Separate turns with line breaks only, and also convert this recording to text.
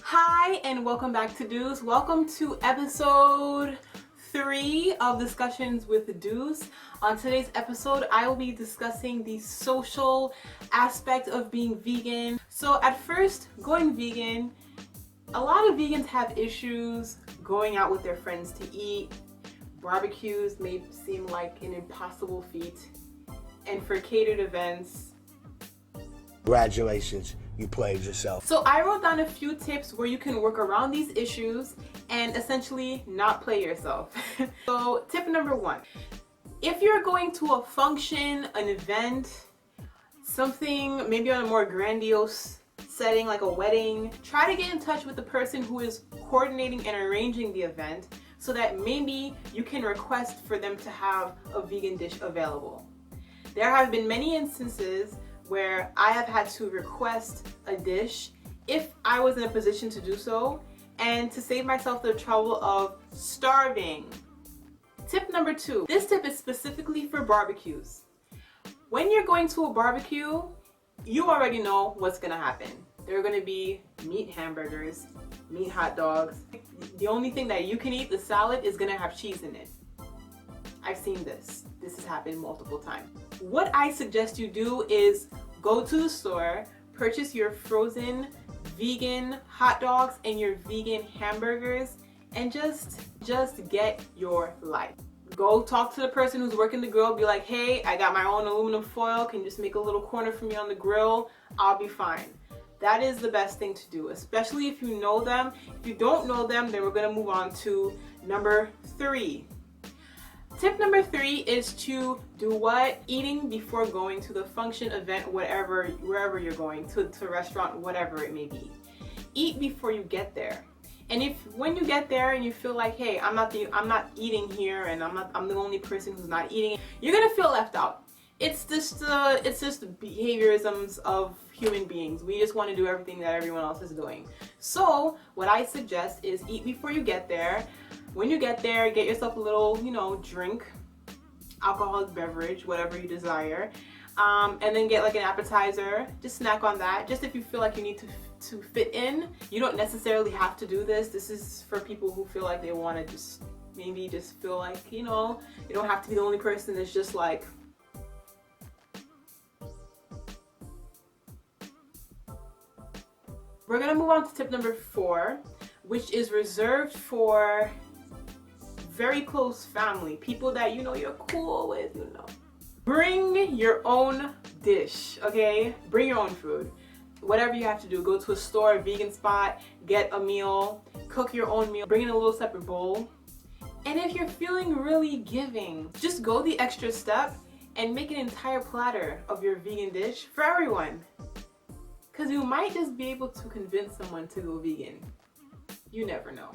Hi and welcome back to Doose. Welcome to episode 3 of Discussions with Doose. On today's episode, I will be discussing the social aspect of being vegan. So at first, going vegan, a lot of vegans have issues going out with their friends to eat. Barbecues may seem like an impossible feat. And for catered events,
congratulations, you played yourself.
So I wrote down a few tips where you can work around these issues and essentially not play yourself. So tip number 1, if you're going to a function, an event, something maybe on a more grandiose setting like a wedding, try to get in touch with the person who is coordinating and arranging the event so that maybe you can request for them to have a vegan dish available. There have been many instances where I have had to request a dish if I was in a position to do so and to save myself the trouble of starving. Tip number 2. This tip is specifically for barbecues. When you're going to a barbecue, you already know what's gonna happen. There are gonna be meat hamburgers, meat hot dogs. The only thing that you can eat, the salad, is gonna have cheese in it. I've seen this. This has happened multiple times. What I suggest you do is go to the store, purchase your frozen vegan hot dogs and your vegan hamburgers, and just get your life. Go talk to the person who's working the grill, be like, hey, I got my own aluminum foil, can you just make a little corner for me on the grill? I'll be fine. That is the best thing to do, especially if you know them. If you don't know them, then we're gonna move on to number 3. Tip number 3 is to do what? Eating before going to the function, event, wherever you're going, to a restaurant, whatever it may be. Eat before you get there. And if when you get there and you feel like, hey, I'm not eating here and I'm the only person who's not eating, you're gonna feel left out. It's just behaviorisms of human beings. We just want to do everything that everyone else is doing. So what I suggest is eat before you get there. When you get there, get yourself a little, drink, alcoholic beverage, whatever you desire, and then get like an appetizer. Just snack on that. Just if you feel like you need to fit in. You don't necessarily have to do this. This is for people who feel like they want to just feel like, you don't have to be the only person that's just like. We're gonna move on to tip number 4, which is reserved for very close family, people that you're cool with, Bring your own dish, okay? Bring your own food. Whatever you have to do, go to a store, a vegan spot, get a meal, cook your own meal, bring in a little separate bowl. And if you're feeling really giving, just go the extra step and make an entire platter of your vegan dish for everyone. Because you might just be able to convince someone to go vegan. You never know.